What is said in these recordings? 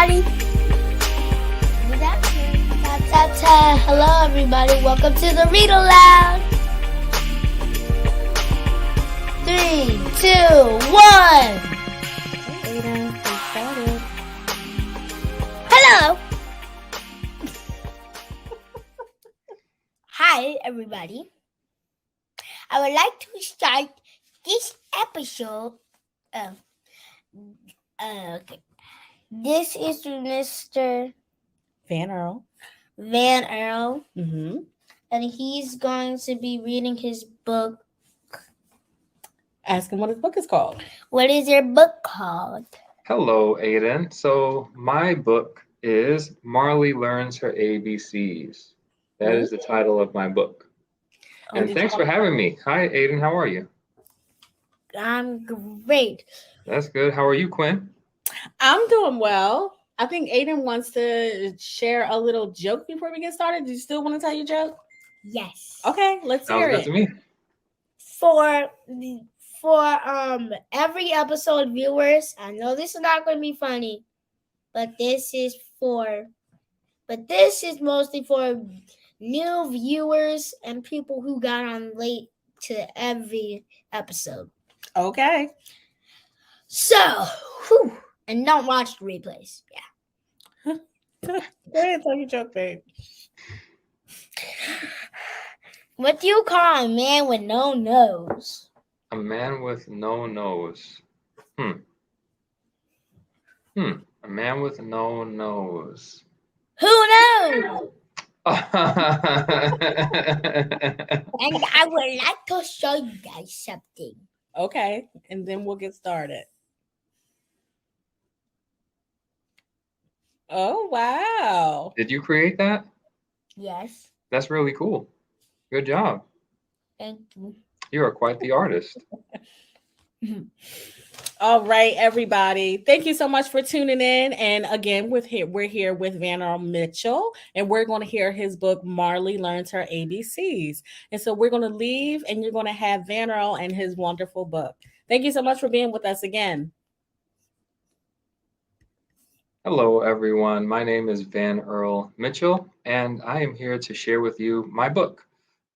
everybody. Hello, everybody. Welcome to the Read-Aloud. 3, 2, 1. Hello. Hi, everybody. I would like to start this episode. Okay. This is Mr. Vanirl. And he's going to be reading his book. Ask him what his book is called. What is your book called? Hello, Aiden. So my book is Marley Learns Her ABCs. That is the title of my book. And thanks for having me. Hi, Aiden. How are you? I'm great. That's good. How are you, Quinn? I'm doing well. I think Aiden wants to share a little joke before we get started. Do you still want to tell your joke? Yes. Okay, let's hear it. Sounds good to me. For every episode viewers, I know this is not going to be funny, but this is mostly for new viewers and people who got on late to every episode. Okay. So, and don't watch the replays. Yeah. Go ahead, tell your joke, babe. What do you call a man with no nose? A man with no nose. A man with no nose. Who knows? And And I would like to show you guys something. Okay, and then we'll get started. Oh, wow. Did you create that? Yes. That's really cool. Good job. Thank you. You are quite the artist. All right, everybody. Thank you so much for tuning in. And again, we're here with Vanirl Mitchell, and we're going to hear his book, Marley Learns Her ABCs. And so we're going to leave, and you're going to have Vanirl and his wonderful book. Thank you so much for being with us again. Hello, everyone. My name is Vanirl Mitchell, and I am here to share with you my book,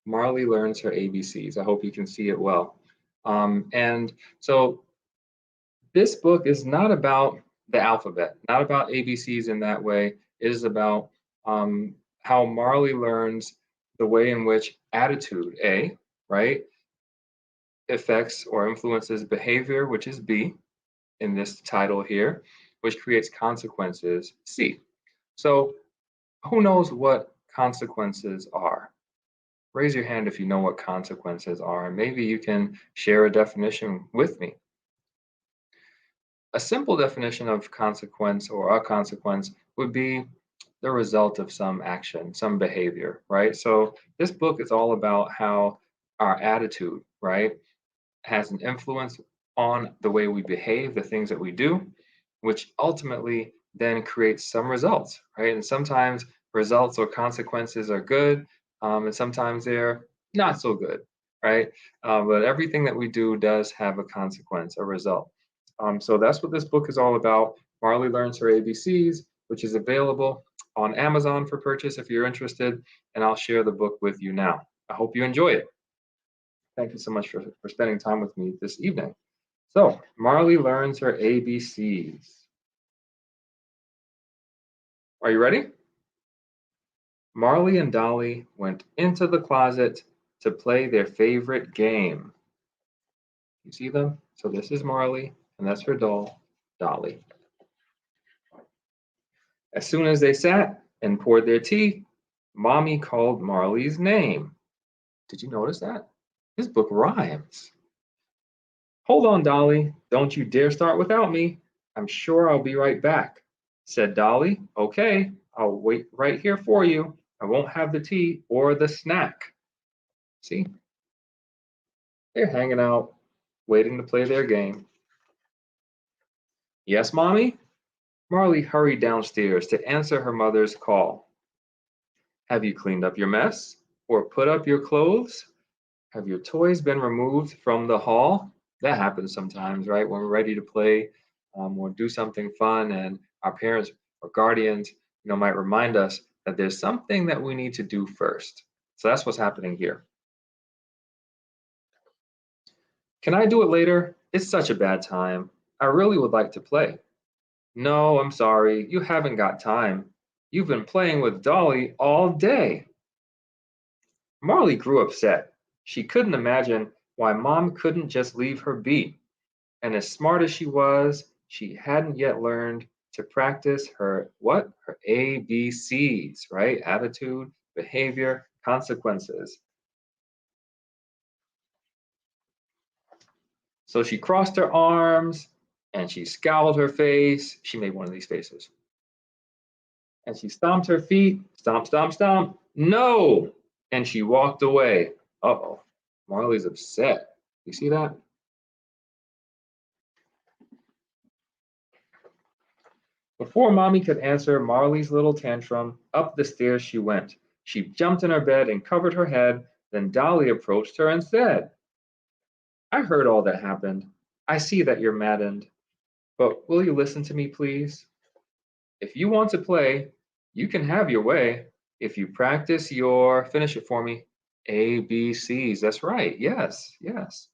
Marley Learns Her ABCs. I hope you can see it well. And so this book is not about the alphabet, not about ABCs in that way. It is about how Marley learns the way in which attitude, A, right, affects or influences behavior, which is B in this title here, which creates consequences, C. So who knows what consequences are? Raise your hand if you know what consequences are, and maybe you can share a definition with me. A simple definition of consequence or a consequence would be the result of some action, some behavior, right? So this book is all about how our attitude, right, has an influence on the way we behave, the things that we do, which ultimately then creates some results, right? And sometimes results or consequences are good, and sometimes they're not so good, right? But everything that we do does have a consequence, a result. So that's what this book is all about. Marley Learns Her ABCs, which is available on Amazon for purchase if you're interested, and I'll share the book with you now. I hope you enjoy it. Thank you so much for spending time with me this evening. So, Marley Learns Her ABCs. Are you ready? Marley and Dolly went into the closet to play their favorite game. You see them? So this is Marley, and that's her doll, Dolly. As soon as they sat and poured their tea, Mommy called Marley's name. Did you notice that? This book rhymes. Hold on, Dolly. Don't you dare start without me. I'm sure I'll be right back, said Dolly. Okay, I'll wait right here for you. I won't have the tea or the snack. See? They're hanging out, waiting to play their game. Yes, Mommy? Marley hurried downstairs to answer her mother's call. Have you cleaned up your mess or put up your clothes? Have your toys been removed from the hall? That happens sometimes, right? When we're ready to play or do something fun and our parents or guardians, might remind us that there's something that we need to do first. So that's what's happening here. Can I do it later? It's such a bad time. I really would like to play. No, I'm sorry, you haven't got time. You've been playing with Dolly all day. Marley grew upset. She couldn't imagine why Mom couldn't just leave her be. And as smart as she was, she hadn't yet learned to practice her what? Her ABCs, right? Attitude, behavior, consequences. So she crossed her arms and she scowled her face. She made one of these faces. And she stomped her feet, stomp, stomp, stomp. No! And she walked away. Uh-oh, Marley's upset. You see that? Before Mommy could answer Marley's little tantrum, up the stairs she went. She jumped in her bed and covered her head. Then Dolly approached her and said, I heard all that happened. I see that you're maddened. But will you listen to me, please? If you want to play, you can have your way. If you practice your, finish it for me, ABCs. That's right. Yes, yes.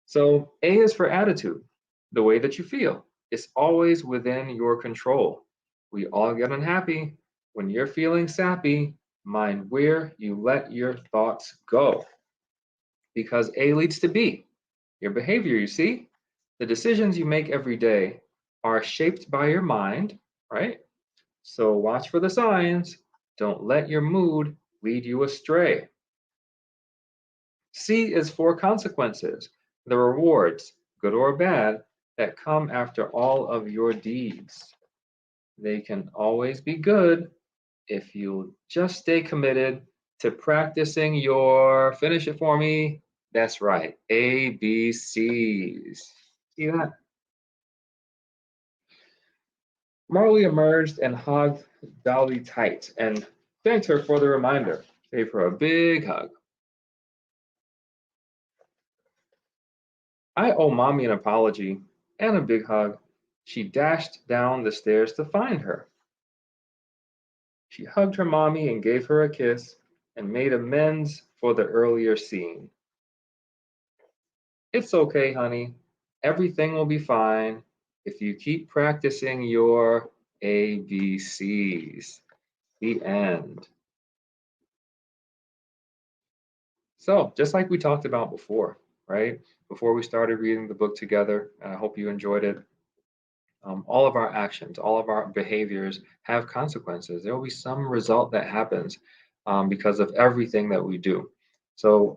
So A is for attitude, the way that you feel. It's always within your control. We all get unhappy. When you're feeling sappy, mind where you let your thoughts go. Because A leads to B, your behavior, you see. The decisions you make every day are shaped by your mind, right? So watch for the signs. Don't let your mood lead you astray. C is for consequences, the rewards, good or bad, that come after all of your deeds. They can always be good if you just stay committed to practicing your, finish it for me, that's right, ABCs. See that? Marley emerged and hugged Dolly tight and thanked her for the reminder, gave her a big hug. I owe Mommy an apology and a big hug. She dashed down the stairs to find her. She hugged her Mommy and gave her a kiss and made amends for the earlier scene. It's okay, honey. Everything will be fine if you keep practicing your ABCs. The end. So, just like we talked about before, right? Before we started reading the book together, and I hope you enjoyed it. All of our actions, all of our behaviors have consequences. There will be some result that happens because of everything that we do. So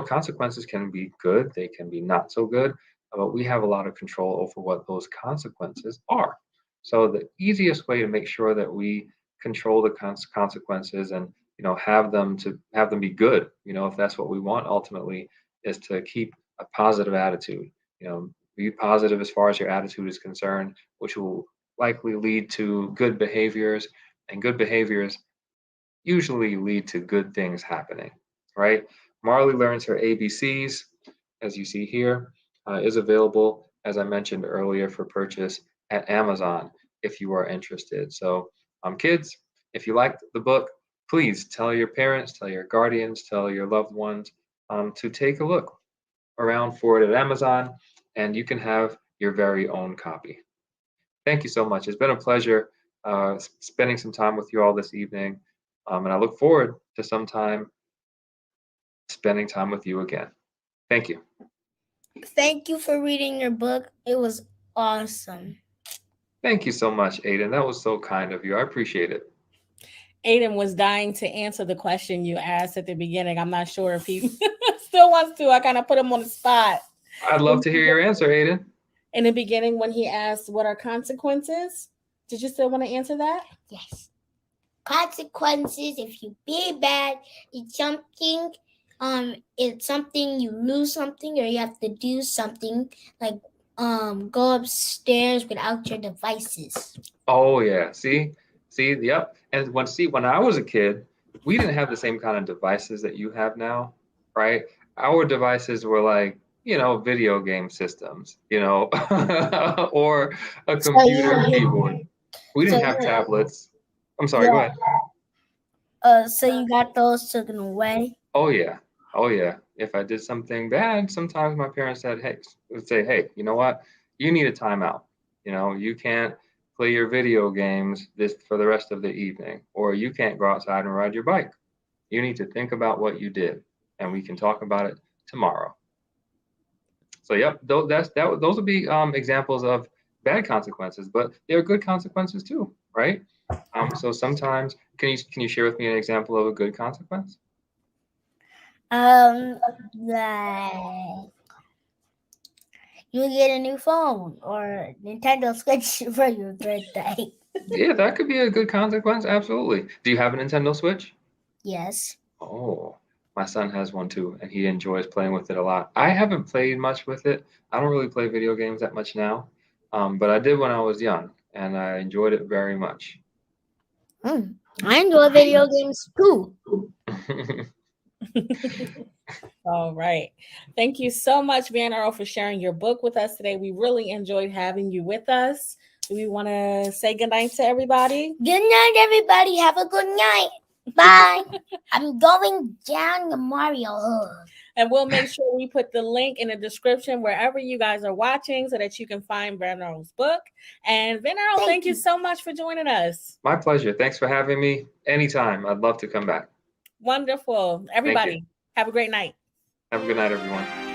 consequences can be good, they can be not so good, but we have a lot of control over what those consequences are. So the easiest way to make sure that we control the consequences and have them be good, if that's what we want ultimately, is to keep a positive attitude. Be positive as far as your attitude is concerned, which will likely lead to good behaviors, and good behaviors usually lead to good things happening, right? Marley Learns Her ABCs, as you see here, is available, as I mentioned earlier, for purchase at Amazon if you are interested. So, kids, if you liked the book, please tell your parents, tell your guardians, tell your loved ones to take a look around for it at Amazon, and you can have your very own copy. Thank you so much. It's been a pleasure spending some time with you all this evening, and I look forward to sometime spending time with you again. Thank you. Thank you for reading your book. It was awesome. Thank you so much, Aiden. That was so kind of you. I appreciate it. Aiden was dying to answer the question you asked at the beginning. I'm not sure if he still wants to. I kind of put him on the spot. I'd love to hear your answer, Aiden. In the beginning, when he asked, what are consequences? Did you still want to answer that? Yes. Consequences, if you be bad, it's something you lose something or you have to do something like go upstairs without your devices. Oh yeah, see, yep. And when I was a kid, we didn't have the same kind of devices that you have now, right? Our devices were like, video game systems, or a computer keyboard. We didn't So have you- tablets. I'm sorry, go Yeah. ahead. So you got those taken away? Oh yeah. Oh yeah. If I did something bad, sometimes my parents would say, "Hey, you know what? You need a timeout. You know, you can't play your video games this for the rest of the evening, or you can't go outside and ride your bike. You need to think about what you did, and we can talk about it tomorrow." So yep, those would be examples of bad consequences, but there are good consequences too, right? So sometimes, can you share with me an example of a good consequence? Like you get a new phone or Nintendo Switch for your birthday. Yeah, that could be a good consequence. Absolutely. Do you have a Nintendo Switch? Yes. Oh, my son has one too, and he enjoys playing with it a lot. I haven't played much with it. I don't really play video games that much now, but I did when I was young, and I enjoyed it very much. I enjoy video games too. All right. Thank you so much, Vanirl, for sharing your book with us today. We really enjoyed having you with us. Do we want to say goodnight to everybody? Good night, everybody. Have a good night. Bye. I'm going down the Mario Hub. And we'll make sure we put the link in the description wherever you guys are watching so that you can find Vanirl's book. And Vanirl, thank you so much for joining us. My pleasure. Thanks for having me. Anytime. I'd love to come back. Wonderful. Everybody, have a great night. Have a good night, everyone.